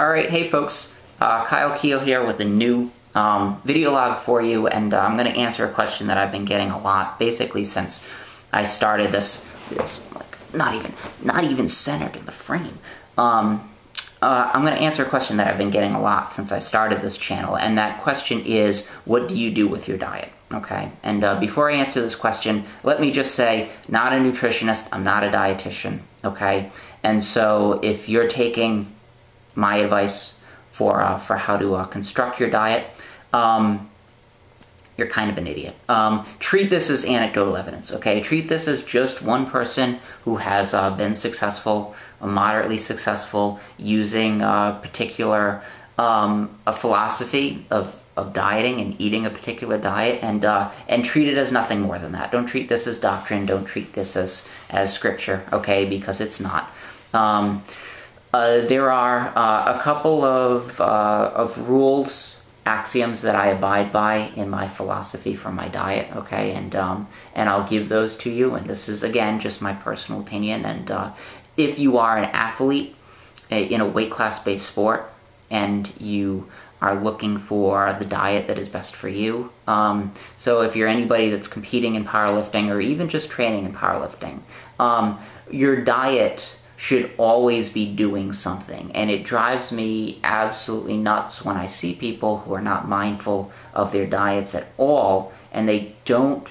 Alright, hey folks, Keough here with a new video log for you, and I'm going to answer a question that I've been getting a lot, basically since I started this like, not even centered in the frame. I'm going to answer a question that I've been getting a lot since I started this channel, and that question is, what do you do with your diet? Okay, and before I answer this question, let me just say, not a nutritionist, I'm not a dietitian, okay? And so if you're taking my advice for how to construct your diet, you're kind of an idiot. Treat this as anecdotal evidence, okay? Treat this as just one person who has been successful, moderately successful, using a particular a philosophy of dieting and eating a particular diet, and treat it as nothing more than that. Don't treat this as doctrine. Don't treat this as scripture, okay? Because it's not. There are a couple of rules, axioms that I abide by in my philosophy for my diet, okay, and I'll give those to you. And this is again just my personal opinion. And if you are an athlete in a weight class based sport and you are looking for the diet that is best for you, so if you're anybody that's competing in powerlifting or even just training in powerlifting, your diet should always be doing something. And it drives me absolutely nuts when I see people who are not mindful of their diets at all, and they don't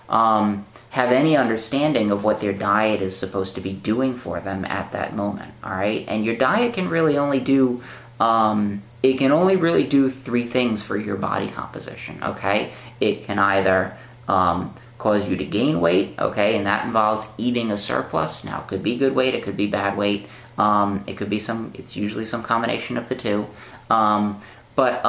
have any understanding of what their diet is supposed to be doing for them at that moment, all right? And your diet can really only do, it can only really do three things for your body composition, okay? It can either cause you to gain weight, okay, and that involves eating a surplus. Now, it could be good weight, it could be bad weight, it could be it's usually some combination of the two, but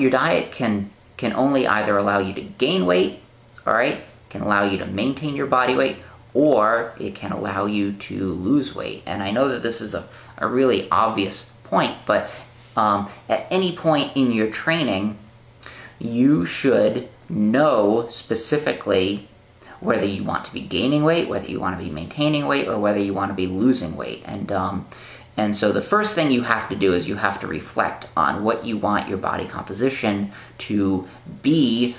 your diet can only either allow you to gain weight, all right, can allow you to maintain your body weight, or it can allow you to lose weight. And I know that this is a really obvious point, but at any point in your training, you should know specifically whether you want to be gaining weight, whether you want to be maintaining weight, or whether you want to be losing weight. And so the first thing you have to do is you have to reflect on what you want your body composition to be,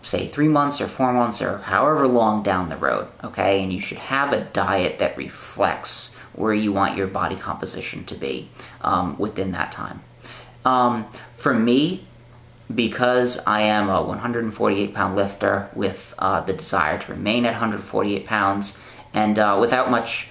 say 3 months or 4 months or however long down the road, okay? And you should have a diet that reflects where you want your body composition to be within that time. For me, because I am a 148-pound lifter with the desire to remain at 148 pounds, and without much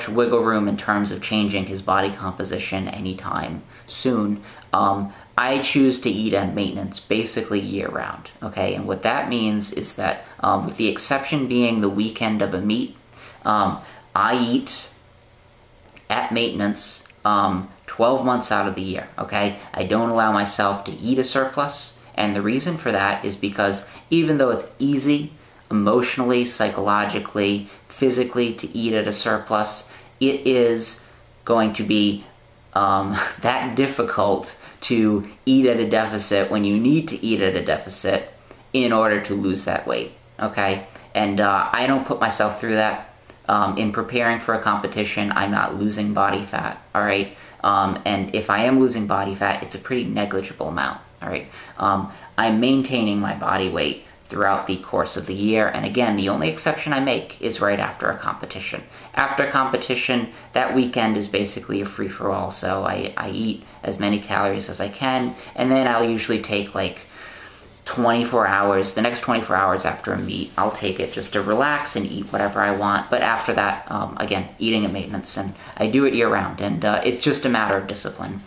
wiggle room in terms of changing his body composition anytime soon, I choose to eat at maintenance basically year-round. Okay, and what that means is that, with the exception being the weekend of a meet, I eat at maintenance 12 months out of the year, okay? I don't allow myself to eat a surplus, and the reason for that is because even though it's easy, emotionally, psychologically, physically, to eat at a surplus, it is going to be that difficult to eat at a deficit when you need to eat at a deficit in order to lose that weight, okay? And I don't put myself through that. In preparing for a competition, I'm not losing body fat, all right? And if I am losing body fat, it's a pretty negligible amount, all right? I'm maintaining my body weight throughout the course of the year, and again, the only exception I make is right after a competition. After a competition, that weekend is basically a free-for-all, so I eat as many calories as I can, and then I'll usually take like 24 hours, the next 24 hours after a meet, I'll take it just to relax and eat whatever I want. But after that, again, eating at maintenance, and I do it year-round, and it's just a matter of discipline.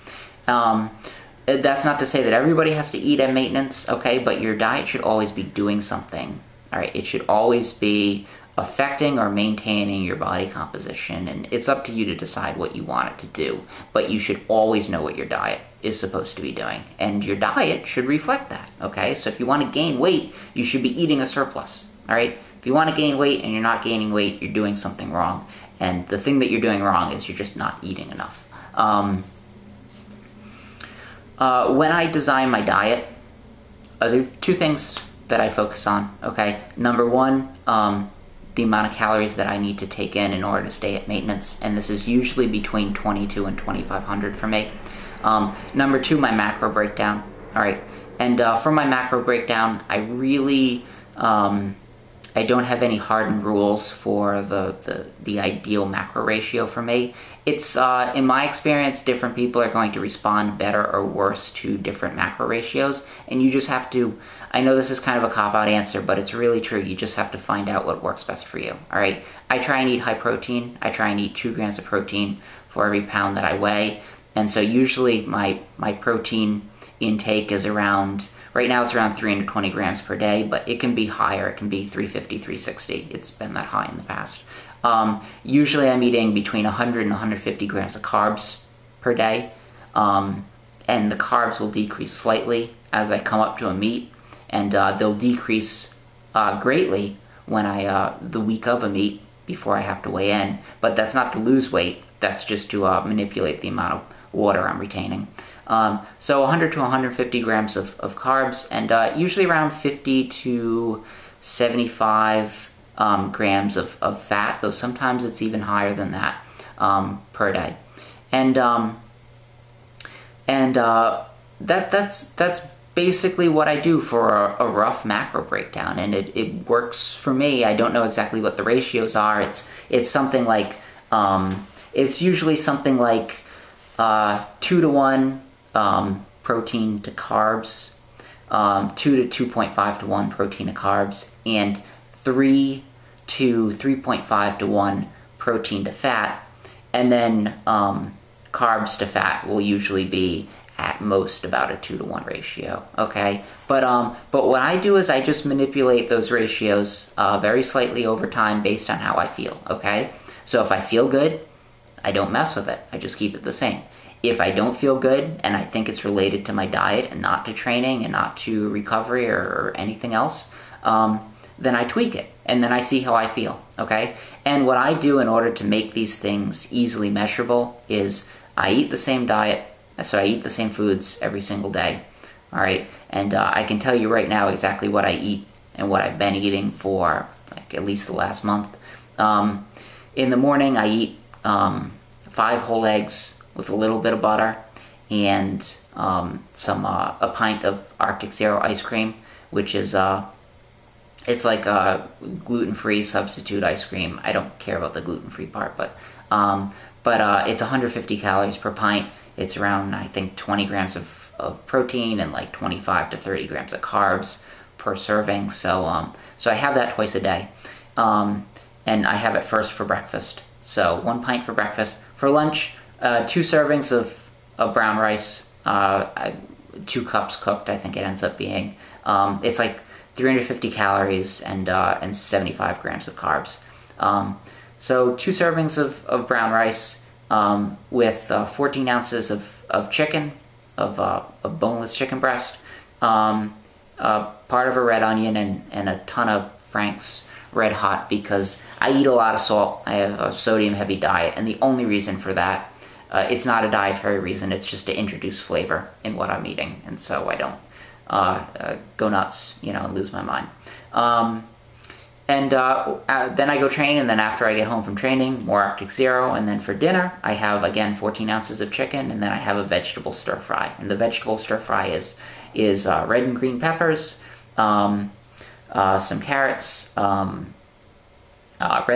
That's not to say that everybody has to eat at maintenance, okay, but your diet should always be doing something, all right? It should always be affecting or maintaining your body composition, and it's up to you to decide what you want it to do, but you should always know what your diet is supposed to be doing, and your diet should reflect that, okay? So if you want to gain weight, you should be eating a surplus, all right? If you want to gain weight and you're not gaining weight, you're doing something wrong, and the thing that you're doing wrong is you're just not eating enough. When I design my diet, there are two things that I focus on, okay? Number one, the amount of calories that I need to take in order to stay at maintenance, and this is usually between 22 and 2,500 for me. Number two, my macro breakdown. All right, and for my macro breakdown, I really I don't have any hardened rules for the ideal macro ratio for me. It's, in my experience, different people are going to respond better or worse to different macro ratios, and you just have to, I know this is kind of a cop-out answer, but it's really true. You just have to find out what works best for you, all right? I try and eat high protein. I try and eat 2 grams of protein for every pound that I weigh, and so usually my protein intake is around, right now it's around 320 grams per day, but it can be higher. It can be 350, 360. It's been that high in the past. Usually I'm eating between 100 and 150 grams of carbs per day, and the carbs will decrease slightly as I come up to a meet, and they'll decrease greatly when the week of a meet before I have to weigh in, but that's not to lose weight. That's just to manipulate the amount of water I'm retaining. So 100 to 150 grams of carbs, and usually around 50 to 75 grams of fat, though sometimes it's even higher than that per day. And that's basically what I do for a rough macro breakdown, and it works for me. I don't know exactly what the ratios are. It's something like it's usually something like 2 to 1 protein to carbs, 2 to 2.5 to 1 protein to carbs, and 3 to 3.5 to 1 protein to fat, and then carbs to fat will usually be at most about a 2 to 1 ratio, okay? But what I do is I just manipulate those ratios very slightly over time based on how I feel, okay? So if I feel good, I don't mess with it. I just keep it the same. If I don't feel good and I think it's related to my diet and not to training and not to recovery or anything else, then I tweak it and then I see how I feel, okay? And what I do in order to make these things easily measurable is I eat the same diet, so I eat the same foods every single day, all right? And I can tell you right now exactly what I eat and what I've been eating for like at least the last month. In the morning, I eat 5 whole eggs with a little bit of butter and a pint of Arctic Zero ice cream, which is it's like a gluten-free substitute ice cream. I don't care about the gluten-free part, but it's 150 calories per pint. It's around, I think, 20 grams of protein and like 25 to 30 grams of carbs per serving. So I have that twice a day, and I have it first for breakfast. So 1 pint for breakfast. For lunch, 2 servings of brown rice, 2 cups cooked, I think it ends up being. It's like 350 calories and 75 grams of carbs. So 2 servings of brown rice with 14 ounces of chicken, of boneless chicken breast, part of a red onion, and a ton of Frank's Red Hot, because I eat a lot of salt. I have a sodium-heavy diet, and the only reason for that, it's not a dietary reason, it's just to introduce flavor in what I'm eating, and so I don't go nuts, and lose my mind. Then I go train, and then after I get home from training, more Arctic Zero, and then for dinner, I have, again, 14 ounces of chicken, and then I have a vegetable stir-fry. And the vegetable stir-fry is red and green peppers, some carrots, red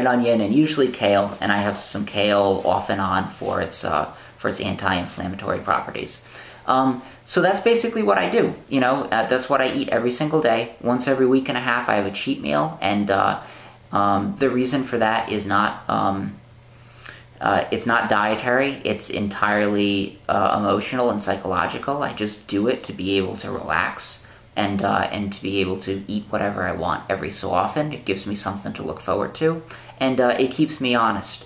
onion, and usually kale, and I have some kale off and on for its anti-inflammatory properties. So that's basically what I do. That's what I eat every single day. Once every week and a half, I have a cheat meal, and the reason for that is not it's not dietary. It's entirely emotional and psychological. I just do it to be able to relax and to be able to eat whatever I want every so often. It gives me something to look forward to, and it keeps me honest,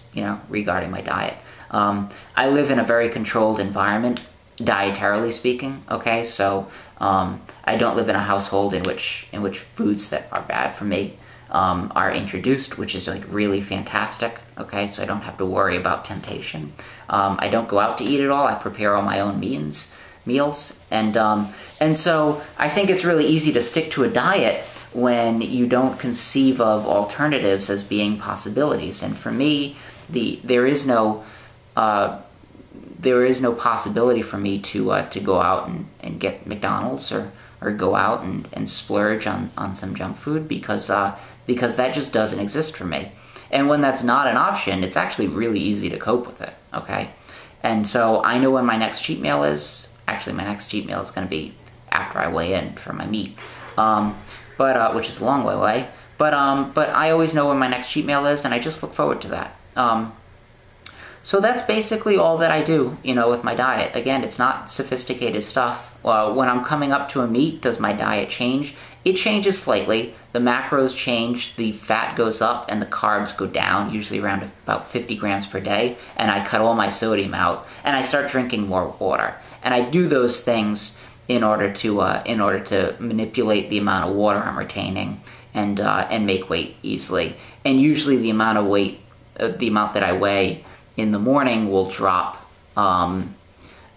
regarding my diet. I live in a very controlled environment, dietarily speaking, okay? So I don't live in a household in which foods that are bad for me are introduced, which is like really fantastic, okay? So I don't have to worry about temptation. I don't go out to eat at all. I prepare all my own meals, and so I think it's really easy to stick to a diet when you don't conceive of alternatives as being possibilities. And for me, there is no possibility for me to go out and get McDonald's or go out and splurge on some junk food because that just doesn't exist for me. And when that's not an option, it's actually really easy to cope with it, okay? And so I know when my next cheat meal is. Actually, my next cheat meal is going to be after I weigh in for my meat, which is a long way away. But I always know when my next cheat meal is, and I just look forward to that. So that's basically all that I do, with my diet. Again, it's not sophisticated stuff. When I'm coming up to a meet, does my diet change? It changes slightly. The macros change, the fat goes up, and the carbs go down, usually around about 50 grams per day, and I cut all my sodium out, and I start drinking more water. And I do those things in order to manipulate the amount of water I'm retaining and make weight easily. And usually the amount of weight, the amount that I weigh in the morning will drop.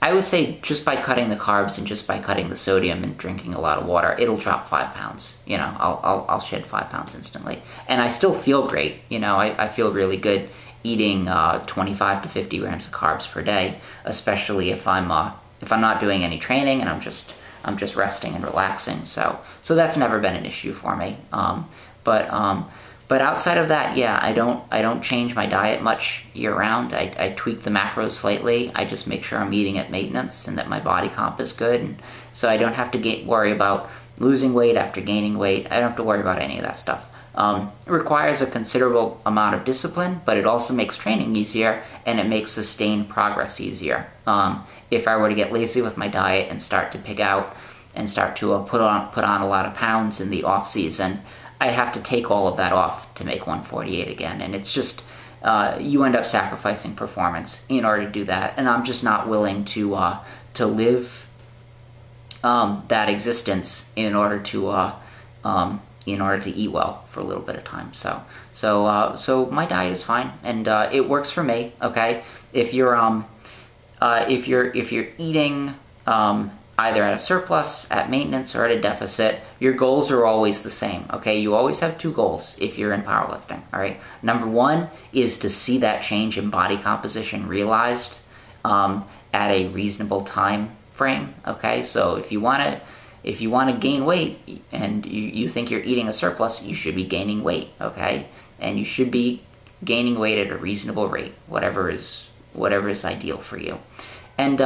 I would say just by cutting the carbs and just by cutting the sodium and drinking a lot of water, it'll drop 5 pounds. I'll shed 5 pounds instantly, and I still feel great. I feel really good eating 25 to 50 grams of carbs per day, especially if I'm not doing any training and I'm just resting and relaxing. So that's never been an issue for me. But outside of that, yeah, I don't change my diet much year round. I tweak the macros slightly. I just make sure I'm eating at maintenance and that my body comp is good. And so I don't have to worry about losing weight after gaining weight. I don't have to worry about any of that stuff. It requires a considerable amount of discipline, but it also makes training easier and it makes sustained progress easier. If I were to get lazy with my diet and start to pig out and start to put on a lot of pounds in the off season, I'd have to take all of that off to make 148 again, and it's just you end up sacrificing performance in order to do that, and I'm just not willing to live that existence in order to eat well for a little bit of time. So my diet is fine, and it works for me. Okay, if you're eating either at a surplus, at maintenance, or at a deficit, your goals are always the same, okay? You always have 2 goals if you're in powerlifting, all right? Number 1 is to see that change in body composition realized at a reasonable time frame, okay? So if you want to gain weight and you think you're eating a surplus, you should be gaining weight, okay? And you should be gaining weight at a reasonable rate, whatever is ideal for you. And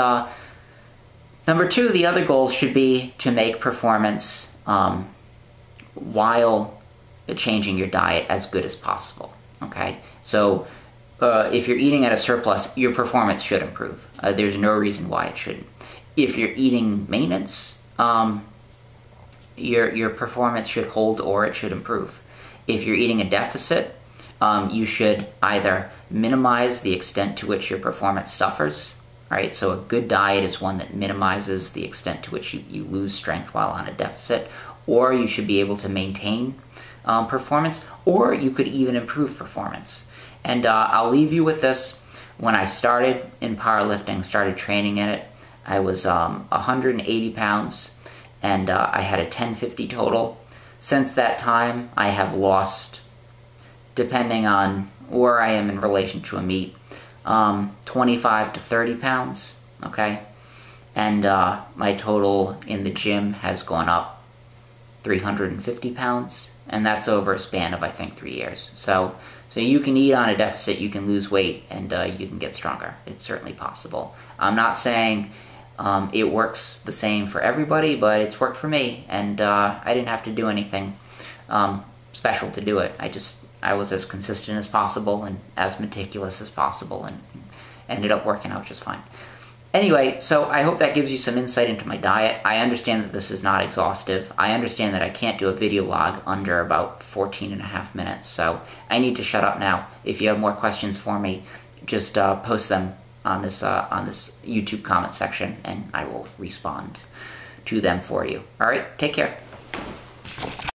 number 2, the other goal should be to make performance while changing your diet as good as possible, okay? So if you're eating at a surplus, your performance should improve. There's no reason why it shouldn't. If you're eating maintenance, your performance should hold or it should improve. If you're eating a deficit, you should either minimize the extent to which your performance suffers. Right, so a good diet is one that minimizes the extent to which you lose strength while on a deficit, or you should be able to maintain performance, or you could even improve performance. And I'll leave you with this. When I started in powerlifting, started training in it, I was 180 pounds, and I had a 1050 total. Since that time, I have lost, depending on where I am in relation to a meet, 25 to 30 pounds, okay? And my total in the gym has gone up 350 pounds, and that's over a span of, I think, 3 years. So you can eat on a deficit, you can lose weight, and you can get stronger. It's certainly possible. I'm not saying it works the same for everybody, but it's worked for me, and I didn't have to do anything special to do it. I was as consistent as possible and as meticulous as possible, and ended up working out just fine. Anyway, so I hope that gives you some insight into my diet. I understand that this is not exhaustive. I understand that I can't do a video log under about 14 and a half minutes, so I need to shut up now. If you have more questions for me, just post them on this YouTube comment section, and I will respond to them for you. All right, take care.